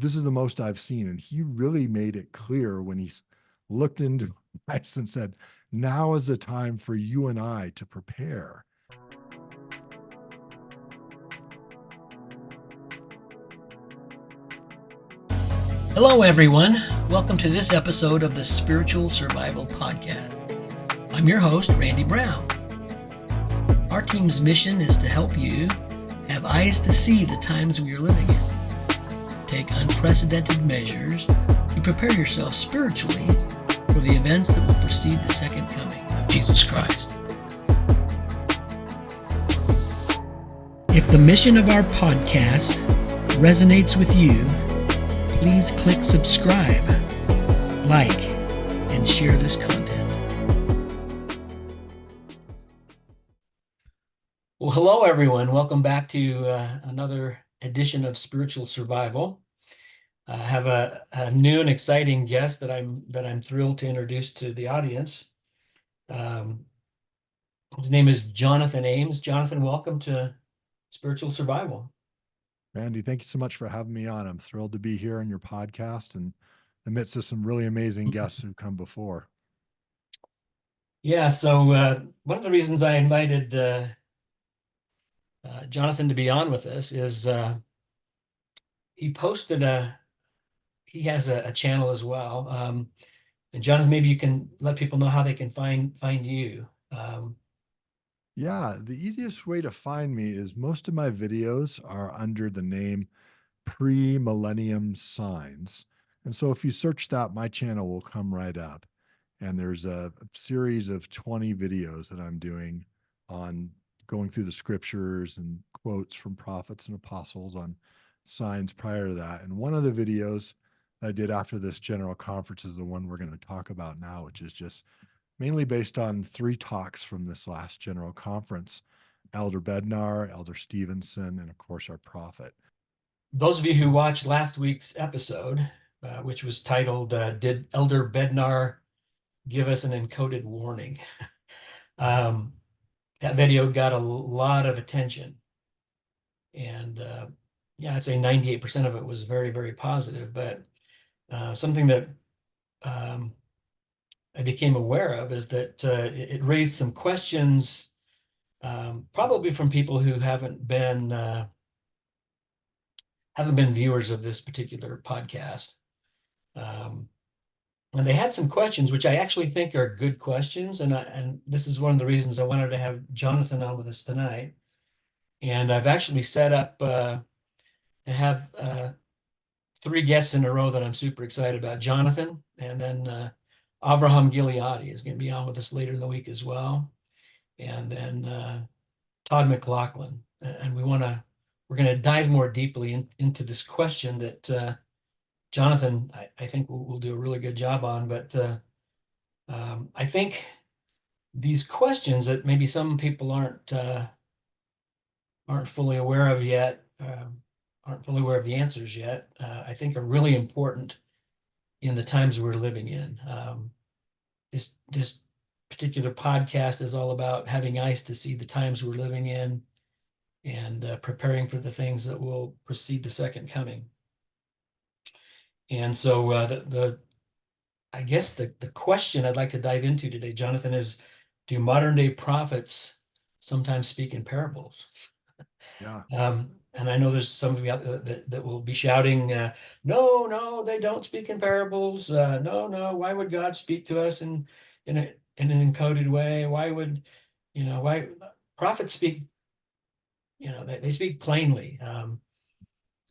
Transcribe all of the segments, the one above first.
but this is the most I've seen. And he really made it clear when looked into Christ and said, now is the time for you and I to prepare. Hello, everyone. Welcome to this episode of the Spiritual Survival Podcast. I'm your host, Randy Brown. Our team's mission is to help you have eyes to see the times we are living in. Take unprecedented measures to prepare yourself spiritually for the events that will precede the second coming of Jesus Christ. If the mission of our podcast resonates with you, please click subscribe, like, and share this content. Well, hello, everyone. Welcome back to another edition of Spiritual Survival. I have a new and exciting guest that I'm thrilled to introduce to the audience. His name is Jonathan Ames. Jonathan, welcome to Spiritual Survival. Randy, thank you so much for having me on. I'm thrilled to be here on your podcast and amidst of some really amazing guests who've come before. Yeah, so one of the reasons I invited Jonathan to be on with us is he has a channel as well. And Jonathan, maybe you can let people know how they can find you. Yeah, the easiest way to find me is most of my videos are under the name Millennium-signs. And so if you search that, my channel will come right up. And there's a series of 20 videos that I'm doing on going through the scriptures and quotes from prophets and apostles on signs prior to that. And one of the videos I did after this general conference is the one we're going to talk about now, which is just mainly based on 3 talks from this last general conference: Elder Bednar, Elder Stevenson, and of course our prophet. Those of you who watched last week's episode, which was titled, Did Elder Bednar Give Us an Encoded Warning? That video got a lot of attention. And yeah, I'd say 98% of it was very, very positive. But something that I became aware of is that it raised some questions, probably from people who haven't been viewers of this particular podcast. And they had some questions, which I actually think are good questions. And this is one of the reasons I wanted to have Jonathan on with us tonight. And I've actually set up to have 3 guests in a row that I'm super excited about. Jonathan, and then Avraham Gileadi is going to be on with us later in the week as well. And then Todd McLaughlin. And we're going to dive more deeply into this question that Jonathan, I think will do a really good job on. But I think these questions that maybe some people aren't fully aware of yet, aren't fully aware of the answers yet, I think are really important in the times we're living in. This particular podcast is all about having eyes to see the times we're living in and preparing for the things that will precede the second coming. And so I guess the question I'd like to dive into today, Jonathan, is, do modern day prophets sometimes speak in parables? Yeah. And I know there's some of you out there that will be shouting, no, they don't speak in parables. No, why would God speak to us in an encoded way? Why would, why prophets speak, they speak plainly.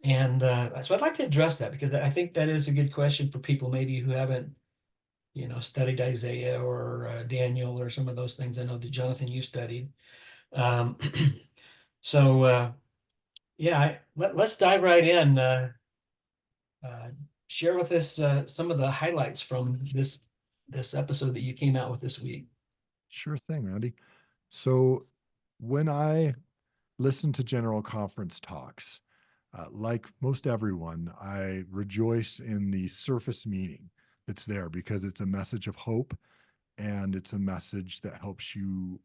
And so I'd like to address that, because I think that is a good question for people maybe who haven't, studied Isaiah or Daniel or some of those things. I know that Jonathan, you studied. So yeah, let's dive right in. Share with us some of the highlights from this episode that you came out with this week. Sure thing, Randy. So when I listen to general conference talks, like most everyone, I rejoice in the surface meaning that's there, because it's a message of hope and it's a message that helps you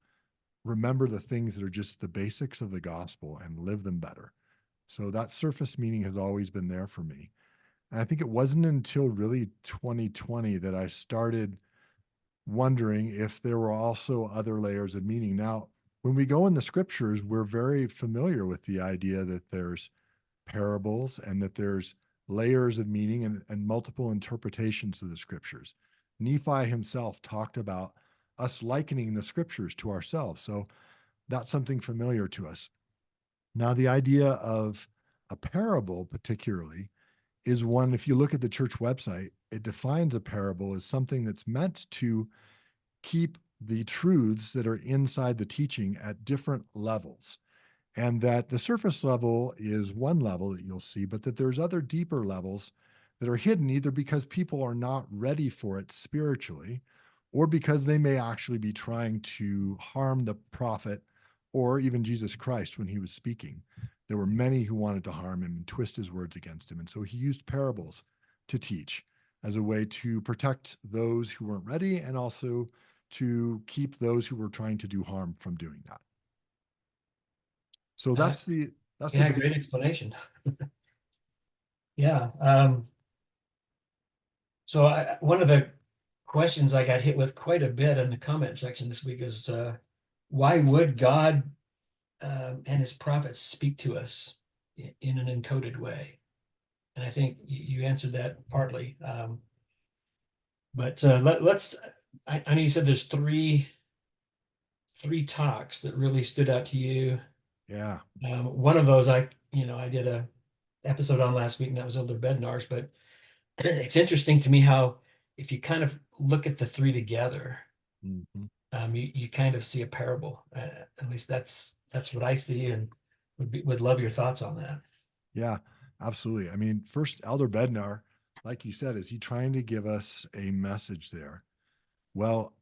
remember the things that are just the basics of the gospel and live them better. So that surface meaning has always been there for me. And I think it wasn't until really 2020 that I started wondering if there were also other layers of meaning. Now, when we go in the scriptures, we're very familiar with the idea that there's parables and that there's layers of meaning and multiple interpretations of the scriptures. Nephi himself talked about us likening the scriptures to ourselves. So that's something familiar to us. Now, the idea of a parable, particularly, is one, if you look at the church website, it defines a parable as something that's meant to keep the truths that are inside the teaching at different levels. And that the surface level is one level that you'll see, but that there's other deeper levels that are hidden either because people are not ready for it spiritually or because they may actually be trying to harm the prophet or even Jesus Christ when he was speaking. There were many who wanted to harm him and twist his words against him. And so he used parables to teach as a way to protect those who weren't ready and also to keep those who were trying to do harm from doing that. So Uh, that's the yeah, great basic. explanation. Yeah. So one of the questions I got hit with quite a bit in the comment section this week is why would God and his prophets speak to us in an encoded way? And I think you answered that partly. But let's, I know you said there's three talks that really stood out to you. Yeah. One of those I did a episode on last week, and that was Elder Bednar's, but it's interesting to me how if you kind of look at the three together, Mhm. you kind of see a parable. At least that's what I see, and would love your thoughts on that. Yeah, absolutely. I mean, first, Elder Bednar, like you said, is he trying to give us a message there? Well,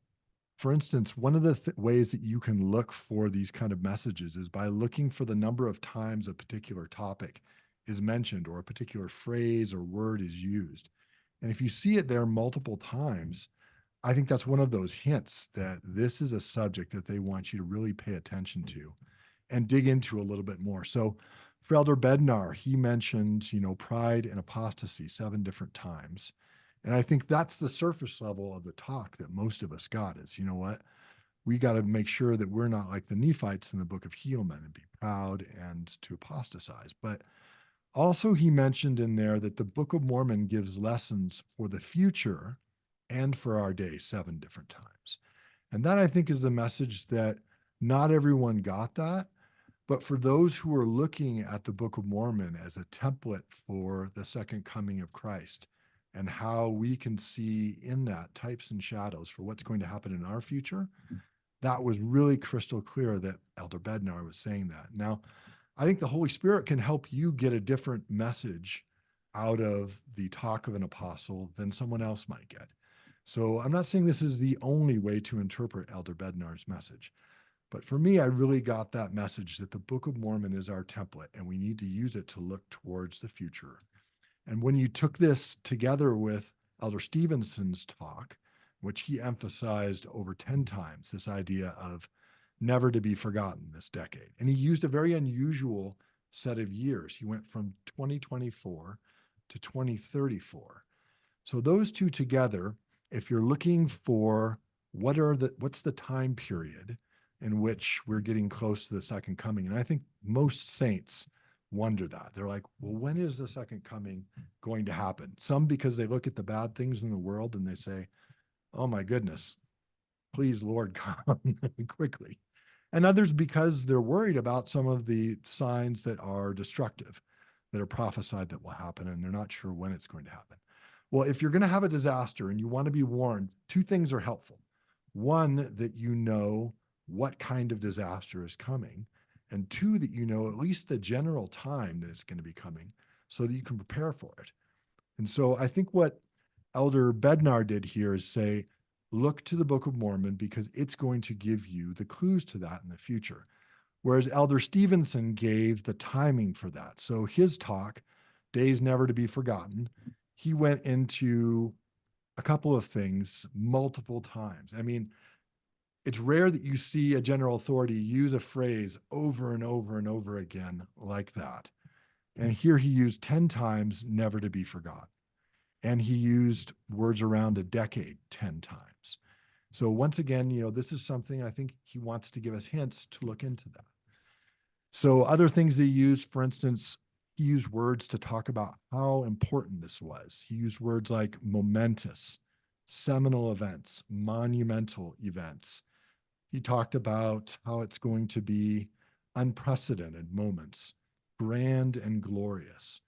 for instance, one of the ways that you can look for these kind of messages is by looking for the number of times a particular topic is mentioned or a particular phrase or word is used. And if you see it there multiple times, I think that's one of those hints that this is a subject that they want you to really pay attention to and dig into a little bit more. So for Elder Bednar, he mentioned, pride and apostasy 7 different times. And I think that's the surface level of the talk that most of us got is, you know what? We got to make sure that we're not like the Nephites in the book of Helaman and be proud and to apostatize. But also, he mentioned in there that the Book of Mormon gives lessons for the future and for our day 7 different times. And that I think is the message that not everyone got that. But for those who are looking at the Book of Mormon as a template for the second coming of Christ and how we can see in that types and shadows for what's going to happen in our future, that was really crystal clear that Elder Bednar was saying that. Now, I think the Holy Spirit can help you get a different message out of the talk of an apostle than someone else might get. So I'm not saying this is the only way to interpret Elder Bednar's message. But for me, I really got that message that the Book of Mormon is our template and we need to use it to look towards the future. And when you took this together with Elder Stevenson's talk, which he emphasized over 10 times, this idea of never to be forgotten this decade. And he used a very unusual set of years. He went from 2024 to 2034. So those two together, if you're looking for what's the time period in which we're getting close to the second coming, and I think most saints wonder that. They're like, well, when is the second coming going to happen? Some because they look at the bad things in the world and they say, oh my goodness, please, Lord, come quickly. And others because they're worried about some of the signs that are destructive, that are prophesied that will happen, and they're not sure when it's going to happen. Well, if you're going to have a disaster and you want to be warned, 2 things are helpful. One, that you know what kind of disaster is coming, and 2, that you know at least the general time that it's going to be coming so that you can prepare for it. And so I think what Elder Bednar did here is say, look to the Book of Mormon because it's going to give you the clues to that in the future. Whereas Elder Stevenson gave the timing for that. So his talk, Days Never to Be Forgotten, he went into a couple of things multiple times. I mean, it's rare that you see a general authority use a phrase over and over and over again like that. And here he used 10 times never to be forgotten. and he used words around a decade 10 times. So once again, this is something I think he wants to give us hints to look into that. So other things he used, for instance, he used words to talk about how important this was. He used words like momentous, seminal events, monumental events. He talked about how it's going to be unprecedented moments, grand and glorious.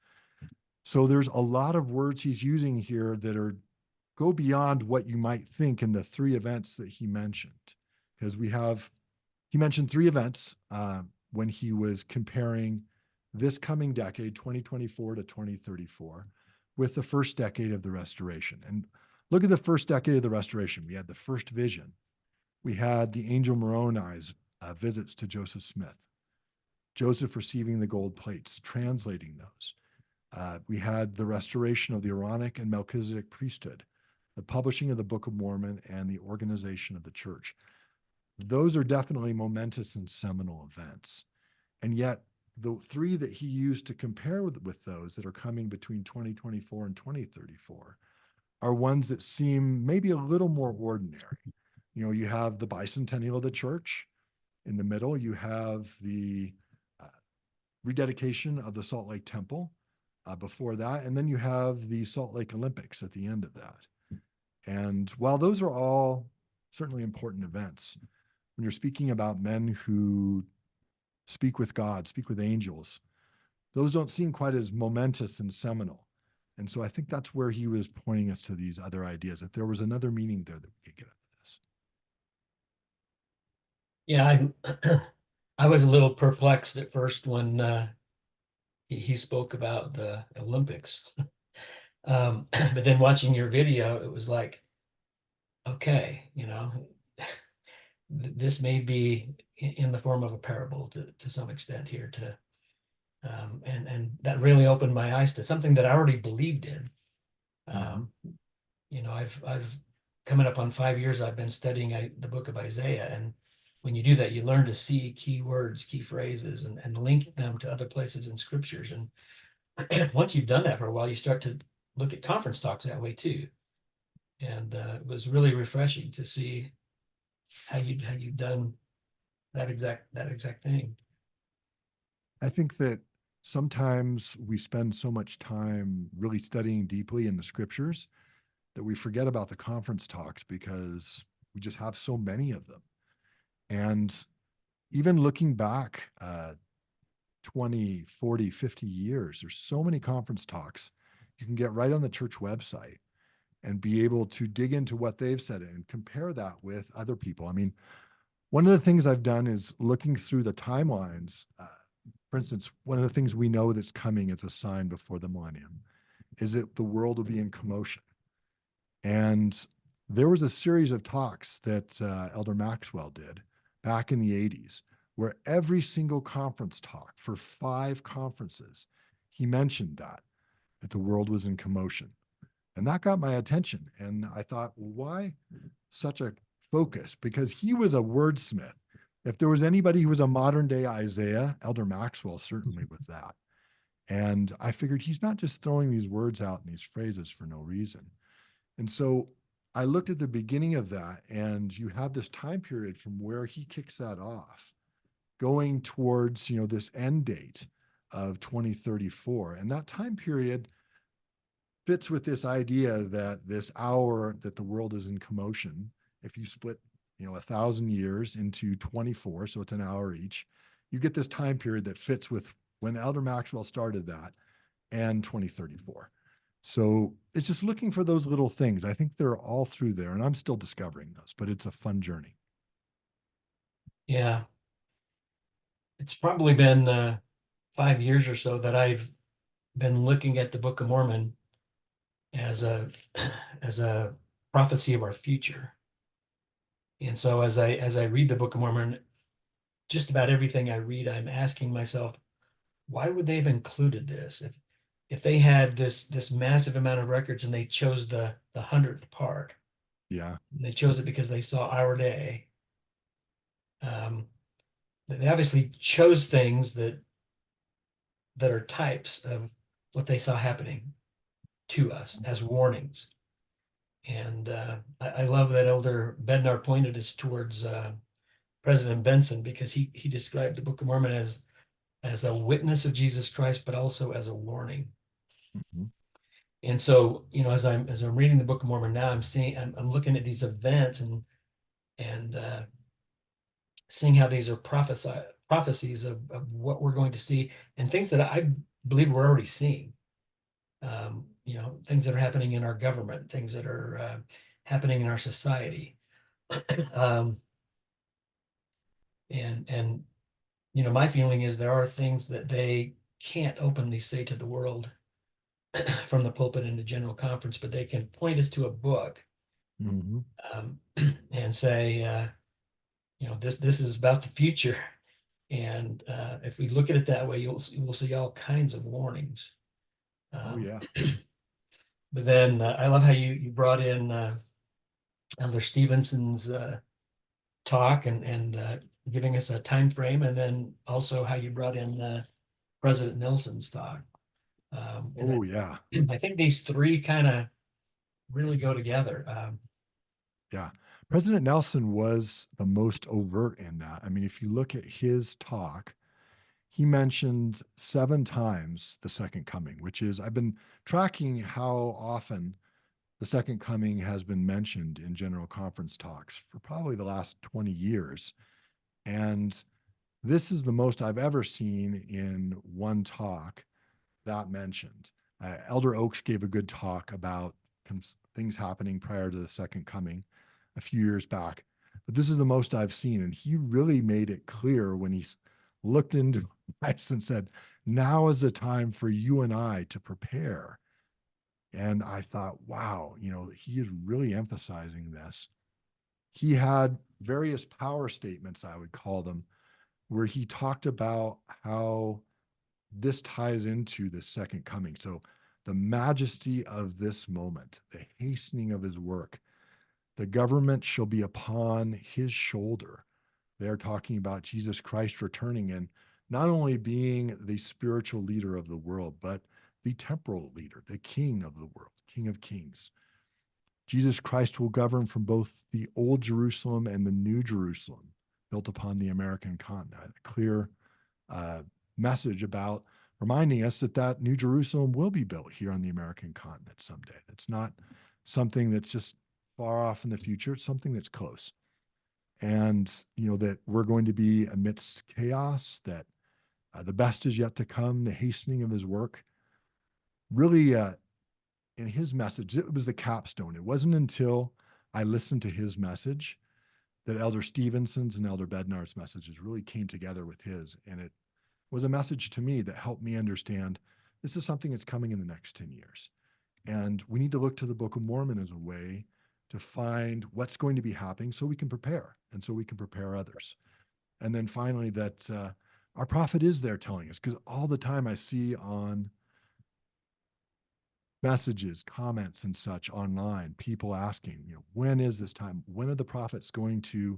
So there's a lot of words he's using here that go beyond what you might think in the three events that he mentioned. Because he mentioned three events when he was comparing this coming decade, 2024 to 2034, with the first decade of the restoration. And look at the first decade of the restoration. We had the first vision. We had the angel Moroni's visits to Joseph Smith, Joseph receiving the gold plates, translating those. We had the restoration of the Aaronic and Melchizedek priesthood, the publishing of the Book of Mormon, and the organization of the church. Those are definitely momentous and seminal events. And yet, the three that he used to compare with those that are coming between 2024 and 2034 are ones that seem maybe a little more ordinary. You have the bicentennial of the church in the middle. You have the rededication of the Salt Lake Temple before that. And then you have the Salt Lake Olympics at the end of that. And while those are all certainly important events, when you're speaking about men who speak with God, speak with angels, those don't seem quite as momentous and seminal. And so I think that's where he was pointing us to these other ideas, that there was another meaning there that we could get out of this. Yeah, I was a little perplexed at first when he spoke about the Olympics. But then watching your video, it was like, okay, this may be in the form of a parable to some extent here and that really opened my eyes to something that I already believed in. I've coming up on 5 years I've been studying the book of Isaiah, and when you do that, you learn to see key words, key phrases, and link them to other places in scriptures. And once you've done that for a while, you start to look at conference talks that way too. And it was really refreshing to see how you've done that exact thing. I think that sometimes we spend so much time really studying deeply in the scriptures that we forget about the conference talks because we just have so many of them. And even looking back 20, 40, 50 years, there's so many conference talks you can get right on the church website and be able to dig into what they've said and compare that with other people. I mean, one of the things I've done is looking through the timelines. For instance, one of the things we know that's coming as a sign before the millennium is that the world will be in commotion. And there was a series of talks that Elder Maxwell did back in the 80s, where every single conference talk for 5 conferences, he mentioned that the world was in commotion. And that got my attention. And I thought, well, why such a focus? Because he was a wordsmith. If there was anybody who was a modern day Isaiah, Elder Maxwell certainly was that. And I figured he's not just throwing these words out in these phrases for no reason. And so I looked at the beginning of that, and you have this time period from where he kicks that off, going towards, this end date of 2034. And that time period fits with this idea that this hour that the world is in commotion, if you split 1,000 years into 24, so it's an hour each, you get this time period that fits with when Elder Maxwell started that and 2034. So it's just looking for those little things. I think they're all through there, and I'm still discovering those, but it's a fun journey. Yeah, it's probably been 5 years or so that I've been looking at the Book of Mormon as a as a prophecy of our future. And so as I read the Book of Mormon, just about everything I read, I'm asking myself, why would they have included this? If they had this massive amount of records and they chose the 100th part, Yeah. they chose it because they saw our day. They obviously chose things that are types of what they saw happening. to us as warnings. And I love that Elder Bednar pointed us towards President Benson, because he described the Book of Mormon as a witness of Jesus Christ, but also as a warning. Mhm. And so, as I'm reading the Book of Mormon now, I'm looking at these events and seeing how these are prophecies of what we're going to see, and things that I believe we're already seeing. Things that are happening in our government, things that are happening in our society. Um, and my feeling is there are things that they can't openly say to the world from the pulpit in the general conference, but they can point us to a book, Mhm. um, and say, this is about the future. And if we look at it that way, you'll see all kinds of warnings. Oh Um, yeah. but then I love how you brought in Elder Stevenson's talk and giving us a time frame, and then also how you brought in President Nelson's talk. And Oh yeah. I think these three kind of really go together. Yeah. President Nelson was the most overt in that. I mean, if you look at his talk, he mentioned 7 times the second coming, which is, I've been tracking how often the second coming has been mentioned in general conference talks for probably the last 20 years. And this is the most I've ever seen in one talk that mentioned. Elder Oaks gave a good talk about things happening prior to the second coming a few years back, but this is the most I've seen. And he really made it clear when he looked into Christ and said, now is the time for you and I to prepare. And I thought, wow, he is really emphasizing this. He had various power statements, I would call them, where he talked about how this ties into the second coming. So the majesty of this moment, the hastening of his work, the government shall be upon his shoulder. They're talking about Jesus Christ returning and not only being the spiritual leader of the world, but the temporal leader, the king of the world, king of kings. Jesus Christ will govern from both the old Jerusalem and the new Jerusalem built upon the American continent. A clear uh, message about reminding us that New Jerusalem will be built here on the American continent someday. That's not something that's just far off in the future. It's something that's close. And, that we're going to be amidst chaos, that the best is yet to come, the hastening of his work. Really, in his message, it was the capstone. It wasn't until I listened to his message that Elder Stevenson's and Elder Bednar's messages really came together with his. And it was a message to me that helped me understand this is something that's coming in the next 10 years. And we need to look to the Book of Mormon as a way to find what's going to be happening so we can prepare and so we can prepare others. And then finally, that our prophet is there telling us, because all the time I see on messages, comments, and such online, people asking, when is this time? When are the prophets going to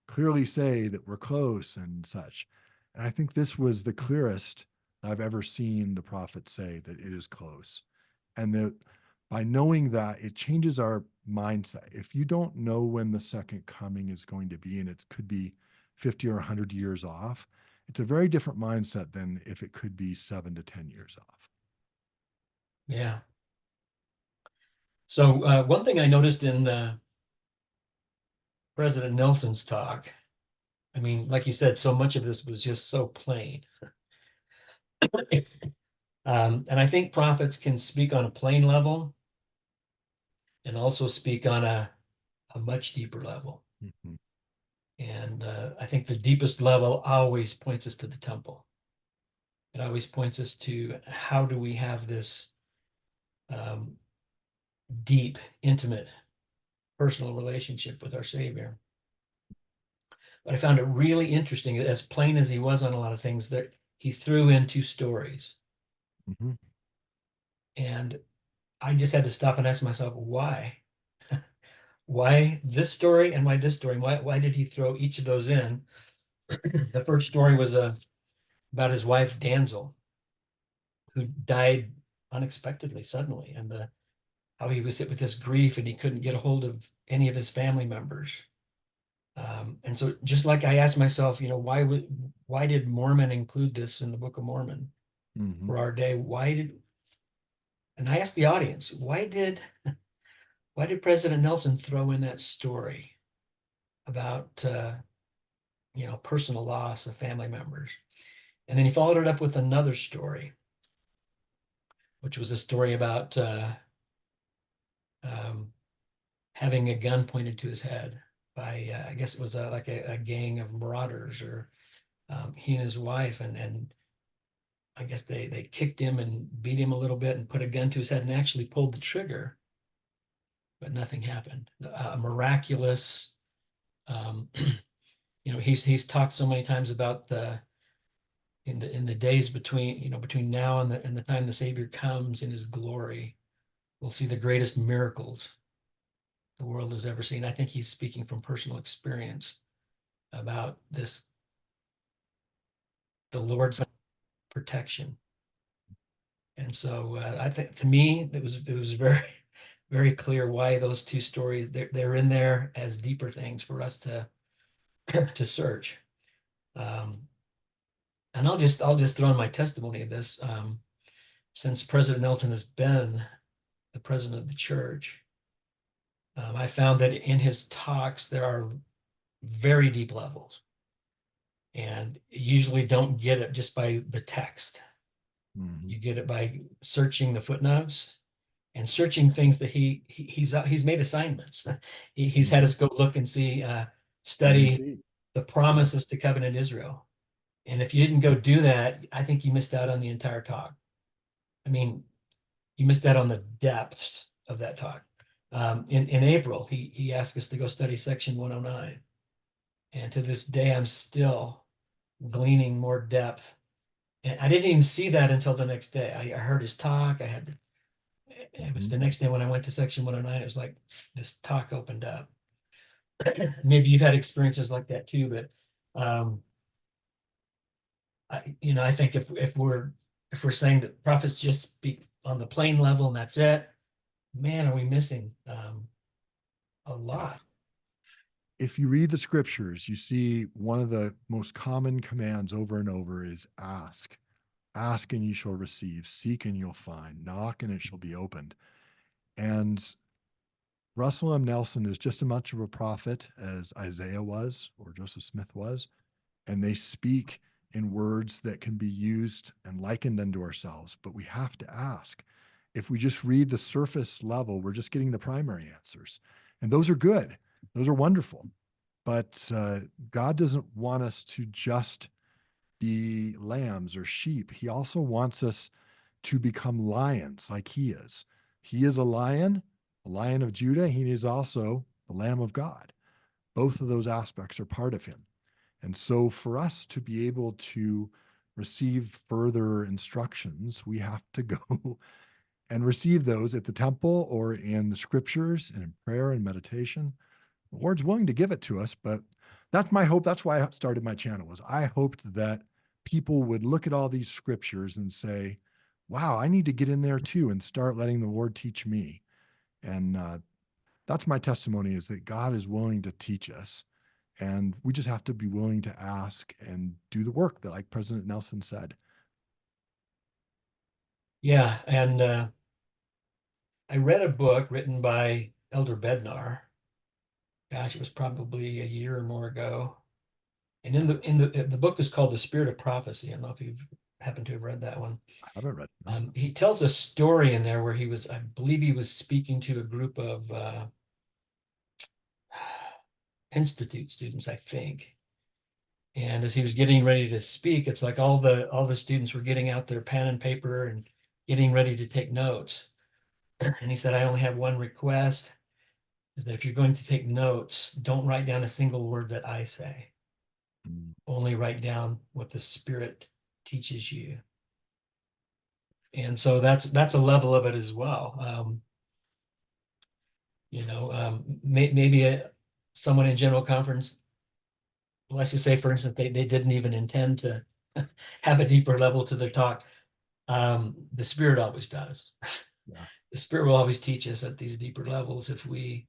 clearly say that we're close and such? And I think this was the clearest I've ever seen the prophet say that it is close. And that by knowing that, it changes our mindset. If you don't know when the second coming is going to be, and it could be 50 or 100 years off, it's a very different mindset than if it could be 7 to 10 years off. Yeah. So one thing I noticed in President Nelson's talk, I mean, like you said, so much of this was just so plain. And I think prophets can speak on a plain level and also speak on a much deeper level. Mhm. And I think the deepest level always points us to the temple. It always points us to how do we have this um, deep, intimate, personal relationship with our Savior. But I found it really interesting, as plain as he was on a lot of things, that he threw in two stories. Mhm. And I just had to stop and ask myself, why? Why this story and why this story? Why did he throw each of those in? The first story was about his wife, Danzel, who died unexpectedly, suddenly, and how he was hit with this grief and he couldn't get a hold of any of his family members. And so just like I asked myself, why did Mormon include this in the Book of Mormon Mhm. for our day? And I asked the audience, why did President Nelson throw in that story about personal loss of family members? And then he followed it up with another story, which was a story about um, having a gun pointed to his head by, I guess it was like a gang of marauders, or he and his wife, and I guess they kicked him and beat him a little bit and put a gun to his head and actually pulled the trigger, but nothing happened. A miraculous, um, he's talked so many times about in the days between now and the time the Savior comes in his glory, we'll see the greatest miracles the world has ever seen. I think he's speaking from personal experience about the Lord's protection. And so I think, to me, it was very, very clear why those two stories, they're in there as deeper things for us to to search. Um, and I'll just throw in my testimony of this. Since President Nelson has been the president of the church, I found that in his talks there are very deep levels, and you usually don't get it just by the text. Mhm. You get it by searching the footnotes and searching things that he's made assignments. He's had Mhm. us go look and see, Look and study see. the Yeah. promises to covenant Israel. And if you didn't go do that, I think you missed out on the entire talk. I mean, you missed out on the depths of that talk. In April, he asked us to go study section 109. And to this day, I'm still gleaning more depth. And I didn't even see that until the next day. I heard his talk. It was Mhm. the next day when I went to section 109, it was like this talk opened up. Maybe you've had experiences like that too, but um, I think if we're saying that prophets just speak on the plain level and that's it, man, are we missing a Yeah. lot. If you read the scriptures, you see one of the most common commands over and over is ask. Ask and you shall receive, seek and you'll find, knock and it shall be opened. And Russell M. Nelson is just as much of a prophet as Isaiah was or Joseph Smith was. And they speak in words that can be used and likened unto ourselves. But we have to ask. If we just read the surface level, we're just getting the primary answers. And those are good, those are wonderful. But God doesn't want us to just be lambs or sheep. He also wants us to become lions like he is. He is a lion of Judah. He is also the Lamb of God. Both of those aspects are part of him. And so, for us to be able to receive further instructions, we have to go and receive those at the temple or in the scriptures and in prayer and meditation. The Lord's willing to give it to us, but that's my hope. That's why I started my channel. Was I hoped that people would look at all these scriptures and say, "Wow, I need to get in there too and start letting the Lord teach me." And that's my testimony: is that God is willing to teach us, and we just have to be willing to ask and do the work that, like President Nelson said. Yeah, and I read a book written by Elder Bednar. Gosh, it was probably a year or more ago. And in the book is called The Spirit of Prophecy. I don't know if you've happened to have read that one. I haven't read it. No. He tells a story in there where I believe he was speaking to a group of institute students, I think. And as he was getting ready to speak, it's like all the students were getting out their pen and paper and getting ready to take notes. And he said, I only have one request, is that if you're going to take notes, don't write down a single word that I say. Mm. Only write down what the Spirit teaches you. And so that's a level of it as well. Maybe someone in general conference, let's just say, for instance, they didn't even intend to have a deeper level to their talk. The Spirit always does. Yeah. The Spirit will always teach us at these deeper levels if we,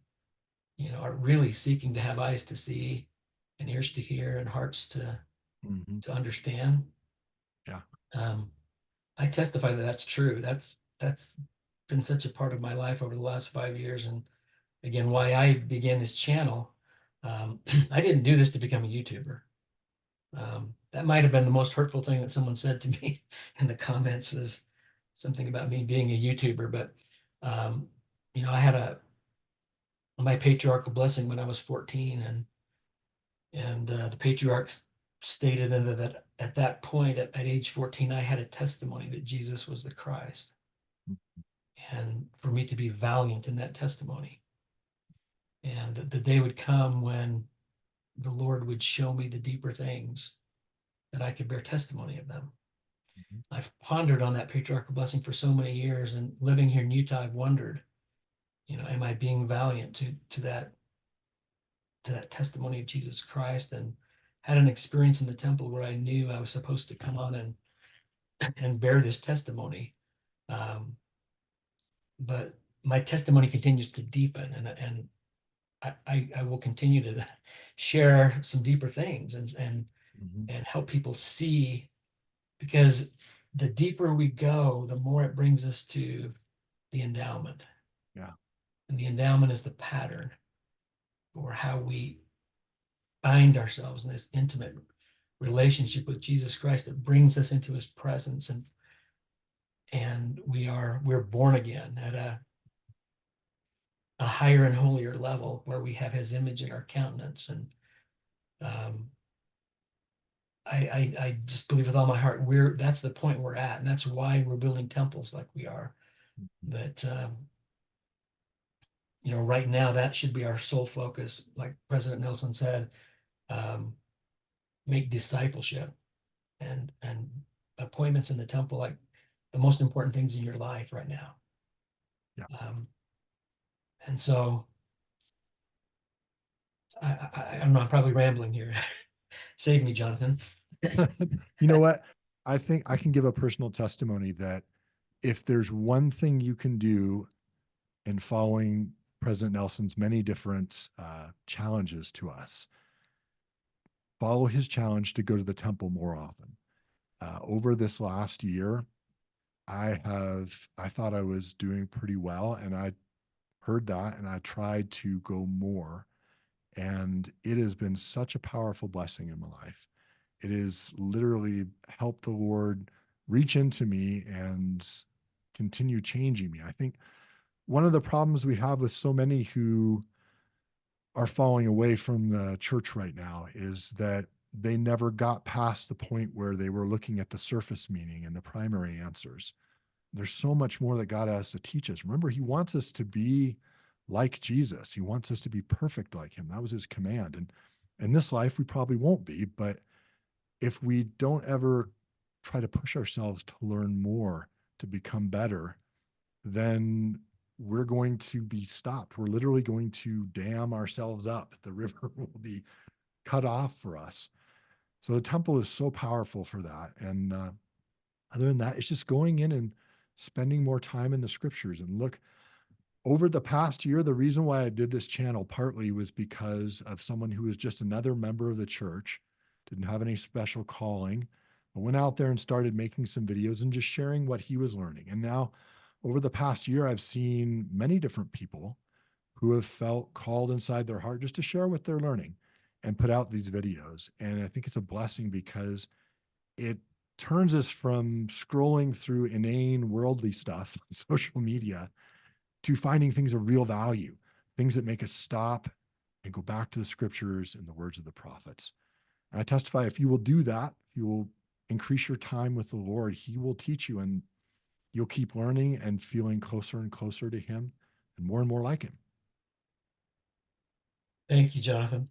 are really seeking to have eyes to see and ears to hear and hearts to Hmm. understand. Yeah. Um, I testify that that's true. That's been such a part of my life over the last 5 years, and again, why I began this channel. I didn't do this to become a YouTuber. That might have been the most hurtful thing that someone said to me in the comments is something about me being a YouTuber. But I had my patriarchal blessing when I was 14, and the patriarchs stated that at that point, at age 14, I had a testimony that Jesus was the Christ, and for me to be valiant in that testimony, and the day would come when the Lord would show me the deeper things that I could bear testimony of them. Mhm. I've pondered on that patriarchal blessing for so many years, and living here in Utah, I've wondered, am I being valiant to that testimony of Jesus Christ? And had an experience in the temple where I knew I was supposed to come on and bear this testimony. Um, but my testimony continues to deepen, and I will continue to share some deeper things Mhm. and help people see, because the deeper we go, the more it brings us to the endowment. Yeah. And the endowment is the pattern for how we bind ourselves in this intimate relationship with Jesus Christ that brings us into his presence, and we're born again at a higher and holier level where we have his image in our countenance. And um, I just believe with all my heart that's the point we're at, and that's why we're building temples like we are. Mhm. That right now that should be our sole focus, like President Nelson said. um, Make discipleship and appointments in the temple like the most important things in your life right now. Yeah. um, and so I don't know, I'm probably rambling here. Save me, Jonathan. You know what? I think I can give a personal testimony that if there's one thing you can do in following President Nelson's many different challenges to us, follow his challenge to go to the temple more often. Over this last year, I thought I was doing pretty well, and I heard that and I tried to go more. And it has been such a powerful blessing in my life. It has literally helped the Lord reach into me and continue changing me. I think one of the problems we have with so many who are falling away from the church right now is that they never got past the point where they were looking at the surface meaning and the primary answers. There's so much more that God has to teach us. Remember, he wants us to be like Jesus. He wants us to be perfect like him. That was his command. And in this life, we probably won't be, but if we don't ever try to push ourselves to learn more, to become better, then we're going to be stopped. We're literally going to dam ourselves up. The river will be cut off for us. So the temple is so powerful for that. And other than that, it's just going in and spending more time in the scriptures. And look, over the past year, the reason why I did this channel partly was because of someone who was just another member of the church, didn't have any special calling, but went out there and started making some videos and just sharing what he was learning. And now, over the past year, I've seen many different people who have felt called inside their heart just to share what they're learning and put out these videos. And I think it's a blessing because it turns us from scrolling through inane worldly stuff, social media, to finding things of real value, things that make us stop and go back to the scriptures and the words of the prophets. And I testify if you will do that, if you will increase your time with the Lord, he will teach you and you'll keep learning and feeling closer and closer to him and more like him. Thank you, Jonathan.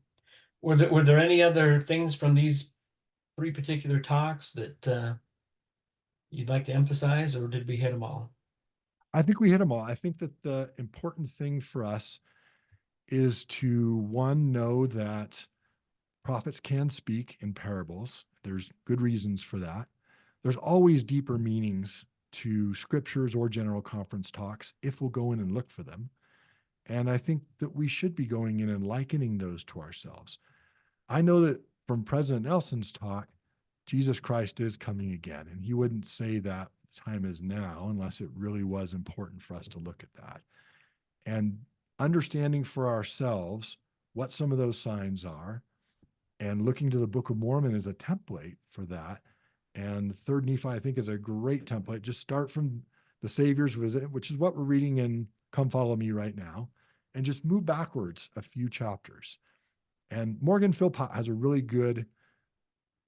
Were there any other things from these three particular talks that you'd like to emphasize, or did we hit them all? I think we hit them all. I think that the important thing for us is to one, know that prophets can speak in parables. There's good reasons for that. There's always deeper meanings to scriptures or general conference talks if we'll go in and look for them. And I think that we should be going in and likening those to ourselves. I know that from President Nelson's talk, Jesus Christ is coming again, and he wouldn't say that time is now unless it really was important for us to look at that. And understanding for ourselves what some of those signs are, and looking to the Book of Mormon as a template for that. And 3rd Nephi, I think, is a great template. Just start from the Savior's visit, which is what we're reading in Come Follow Me right now, and just move backwards a few chapters. And Morgan Philpott has a really good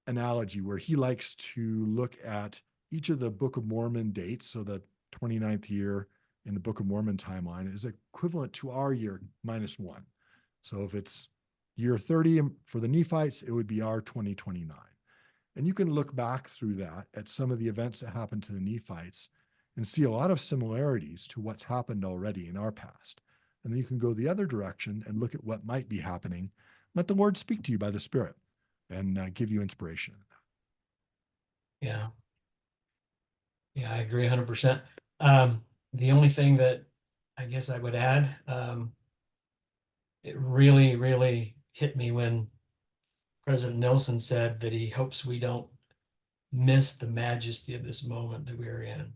analogy where he likes to look at each of the Book of Mormon dates. So the 29th year in the Book of Mormon timeline is equivalent to our year -1. So if it's year 30 for the Nephites, it would be our 2029. And you can look back through that at some of the events that happened to the Nephites and see a lot of similarities to what's happened already in our past. And then you can go the other direction and look at what might be happening. Let the Lord speak to you by the Spirit and give you inspiration. Yeah. Yeah, I agree 100%. The only thing that I guess I would add, it really, really hit me when President Nelson said that he hopes we don't miss the majesty of this moment that we're in.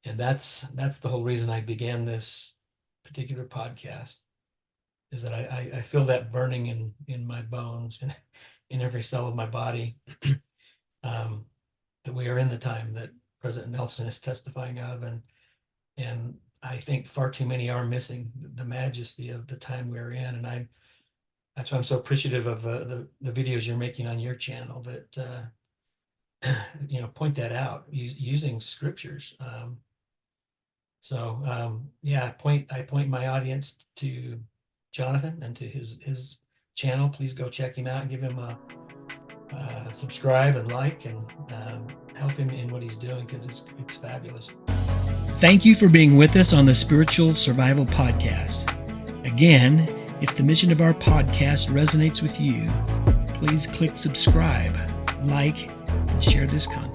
And that's the whole reason I began this particular podcast, is that I feel that burning in my bones and in every cell of my body, that we are in the time that President Nelson is testifying of, and I think far too many are missing the majesty of the time we're in. And that's why I'm so appreciative of the videos you're making on your channel that point that out using scriptures. Yeah, I point my audience to Jonathan and to his channel. Please go check him out and give him a subscribe and like, and help him in what he's doing, because it's fabulous. Thank you for being with us on the Spiritual Survival Podcast. Again, if the mission of our podcast resonates with you, please click subscribe, like, and share this content.